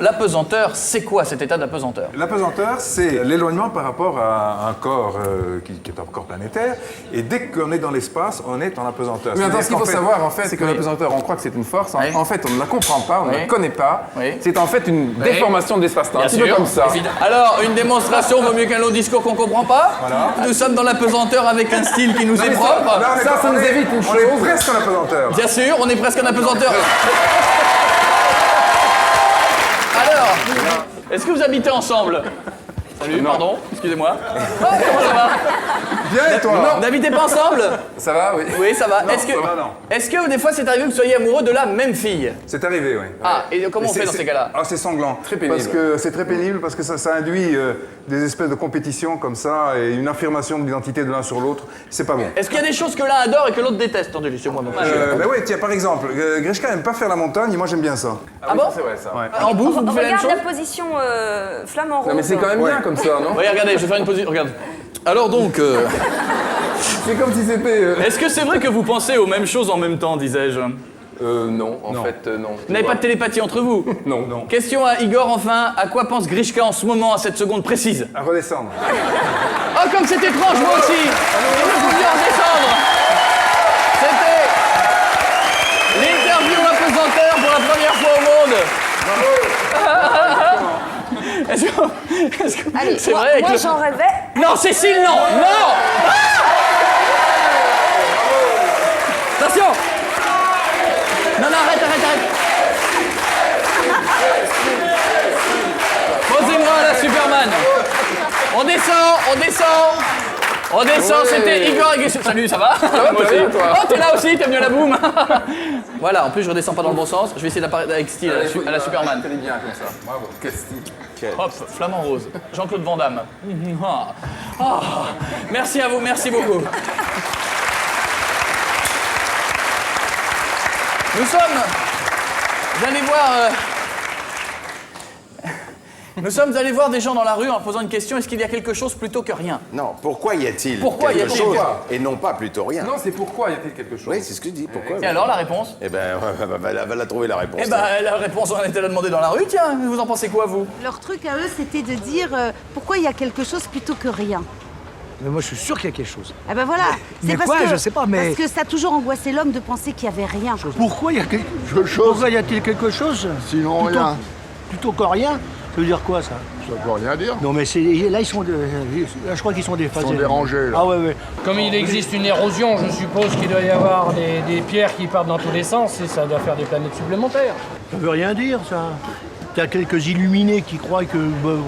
L'apesanteur, c'est quoi cet état d'apesanteur? L'apesanteur, c'est l'éloignement par rapport à un corps qui est un corps planétaire. Et dès qu'on est dans l'espace, on est en apesanteur. Mais attends, ce qu'il faut savoir, en fait, c'est que l'apesanteur, on croit que c'est une force. Oui. En fait, on ne la comprend pas, on ne Oui. la connaît pas. Oui. C'est en fait une déformation de l'espace-temps. Un Bien petit peu sûr, comme ça. évidemment. Alors, une démonstration vaut mieux qu'un long discours qu'on comprend pas. Voilà. Nous sommes dans l'apesanteur avec un style qui nous est propre. Ça nous évite une On est chose. presque en apesanteur. Bien sûr, on est presque en apesanteur. Alors, est-ce que vous habitez ensemble? Salut, pardon, excusez-moi. Ah, comment ça va? Bien, et toi? Vous n'habitez pas ensemble? Ça va, oui. Oui, ça va. Non, Est-ce que, ça va, non. est-ce que des fois c'est arrivé que vous soyez amoureux de la même fille? C'est arrivé, oui. Ah, et comment on fait dans ces cas-là? Ah, c'est sanglant. Très pénible. Parce que c'est très pénible, parce que ça induit des espèces de compétitions comme ça, et une affirmation de l'identité de l'un sur l'autre. C'est pas bon. Est-ce qu'il y a des choses que l'un adore et que l'autre déteste? Attendez, laissez-moi mon Ben oui, tiens, par exemple, Grishka n'aime pas faire la montagne, et moi j'aime bien ça. Ah bon? C'est vrai, ça. En bouffe, vous faites la même Regarde chose? la position flamant rose. Non, mais c'est quand même bien comme ça, non? Oui, regardez, je vais faire une position. Regarde. Alors donc, C'est comme si c'était... est-ce que c'est vrai que vous pensez aux mêmes choses en même temps, disais-je? Non, en fait, non. Vous n'avez pas de télépathie entre vous? Non, non. Question à Igor, enfin. À quoi pense Grishka en ce moment, à cette seconde précise? À redescendre. Oh, comme c'est étrange, moi aussi! Il me faut bien redescendre! C'était l'interview apesanteur pour la première fois au monde! Est-ce que Allez, c'est moi, vrai moi que... j'en rêvais. Non, Cécile, non! Non! Attention! Non, arrête! Posez-moi la Superman! On descend, c'était Igor et Grishka. Salut, ça va? Moi aussi. bien, toi. Oh, t'es là aussi, t'es venu à la boum! Voilà, en plus je redescends pas dans le bon sens, je vais essayer d'apparaître avec style à la Superman. Elle est bien comme ça. Bravo. Quel style. Hop, flamant rose. Jean-Claude Van Damme. Ah. Ah. Merci à vous, merci beaucoup. Nous sommes allés voir des gens dans la rue en leur posant une question, est-ce qu'il y a quelque chose plutôt que rien? Non, pourquoi y a-t-il Pourquoi y quelque a-t-il chose quoi? et non pas plutôt rien? Non, c'est pourquoi y a-t-il quelque chose? Oui, c'est ce que je dis, pourquoi? Et alors la réponse? Eh ben, va la trouver la réponse. Eh ben la réponse on était la demander dans la rue, tiens, vous en pensez quoi vous? Leur truc à eux, c'était de dire pourquoi il y a quelque chose plutôt que rien. Mais moi, je suis sûr qu'il y a quelque chose. Ah ben voilà. Mais parce quoi, que, je sais pas, mais- Parce que ça a toujours angoissé l'homme de penser qu'il y avait rien. Pourquoi il y a quelque chose? Pourquoi y a-t-il quelque chose? Sinon Plutôt- rien. Plutôt que rien? Ça veut dire quoi, ça? Ça veut rien dire. Non, mais là, là, je crois qu'ils sont déphasés. Ils sont dérangés, là. Ah ouais. Comme il existe une érosion, je suppose qu'il doit y avoir des pierres qui partent dans tous les sens et ça doit faire des planètes supplémentaires. Ça veut rien dire, ça. T'as quelques illuminés qui croient que, bon...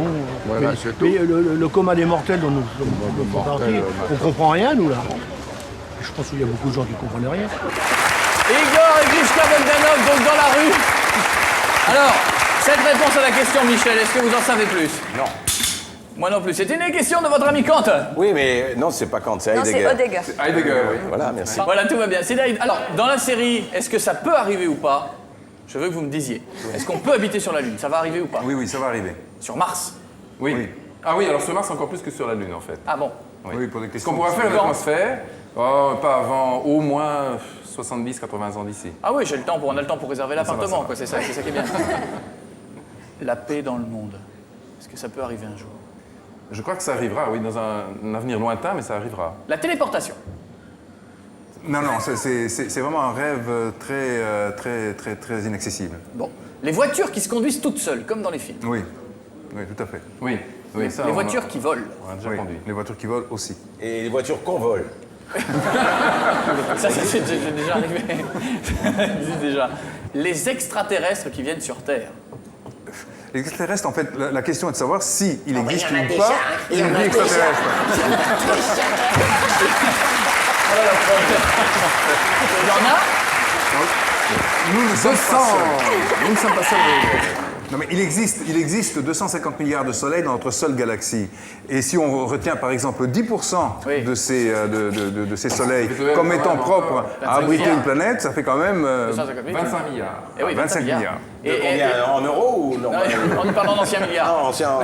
Voilà, mais, c'est tout. mais le commun des mortels dont nous sommes partis, on comprend rien, nous, là. Je pense qu'il y a beaucoup de gens qui comprennent rien. Igor et Grishka Bogdanov, donc dans la rue. Alors, cette réponse à la question, Michel, est-ce que vous en savez plus? Non. Moi non plus. C'était une question de votre ami Kant. Oui, mais non, c'est pas Kant, c'est Non, c'est Heidegger. Heidegger. Heidegger, oui. Voilà, merci. Voilà, tout va bien. Alors, dans la série, est-ce que ça peut arriver ou pas? Je veux que vous me disiez. Est-ce qu'on peut habiter sur la Lune? Ça va arriver ou pas? Oui, ça va arriver. Sur Mars? Oui. Ah oui, alors sur Mars, encore plus que sur la Lune, en fait. Ah bon? Oui, pour des Ce questions. qu'on pourra faire une Quand atmosphère, pas avant au moins 70-80 ans d'ici. Ah oui, on a le temps pour réserver l'appartement, ça va. quoi. C'est ça qui est bien. La paix dans le monde. Est-ce que ça peut arriver un jour? Je crois que ça arrivera, oui, dans un avenir lointain, mais ça arrivera. La téléportation. Non, c'est vraiment un rêve très inaccessible. Bon. Les voitures qui se conduisent toutes seules, comme dans les films. Oui, tout à fait. Oui, ça. Les on voitures qui volent. On a déjà Oui, conduit. les voitures qui volent aussi. Et les voitures qu'on vole. Ça c'est déjà arrivé. Ça existe déjà. Les extraterrestres qui viennent sur Terre. Les extraterrestres, en fait, la question est de savoir si il existe il y en a ou déjà, pas hein. Il y en une a vie déjà. extraterrestre. Il y en a? Nous ne sommes pas seuls. Nous ne sommes pas seuls. Non, mais il existe 250 milliards de soleils dans notre seule galaxie. Et si on retient par exemple 10% Oui. de ces soleils Ouais, comme ouais, étant ouais, propres ouais. à 25 abriter milliards. une planète, ça fait quand même 25 milliards. Eh oui, 25 milliards. Et, Combien, en euros ou non? non, on parle en anciens milliards. Ah, ancien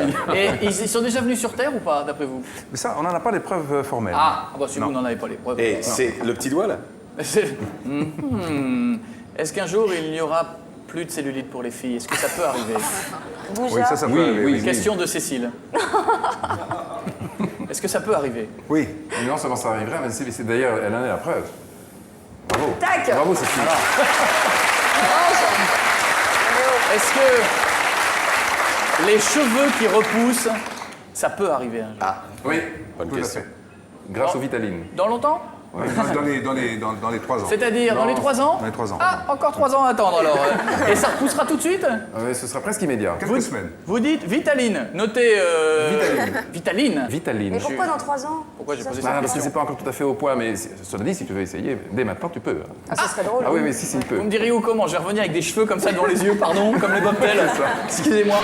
milliard. Et ils sont déjà venus sur Terre ou pas, d'après vous? Mais ça, on n'en a pas les preuves formelles. Ah, bah si vous n'en avez pas les preuves. Et c'est le petit doigt, là? Est-ce qu'un jour il n'y aura plus de cellulite pour les filles. Est-ce que ça peut arriver? Oui, ça peut arriver. Oui. Question de Cécile. Est-ce que ça peut arriver? Oui. Non seulement ça arriverait, mais d'ailleurs, elle en est la preuve. Bravo. Tac. Bravo, Cécile. Est-ce que les cheveux qui repoussent, ça peut arriver un jour? Oui, Bonne tout à question. fait. Grâce aux vitalines. Dans longtemps? Dans les 3 ans. C'est-à-dire dans les 3 ans? Dans les 3 ans. Ah, encore 3 ans à attendre alors. Et ça repoussera tout de suite? Ce sera presque immédiat. Quelques semaines. Vous dites Vitaline. Notez. Vitaline. Vitaline. Mais pourquoi dans 3 ans? Pourquoi j'ai posé Parce cette que question? c'est pas encore tout à fait au point, mais cela dit, si tu veux essayer, dès maintenant, tu peux. Ah, ce serait drôle. Ah oui, mais si, il peut. Vous me diriez où comment? Je vais revenir avec des cheveux comme ça devant les yeux, pardon, comme les bobtails. Excusez-moi.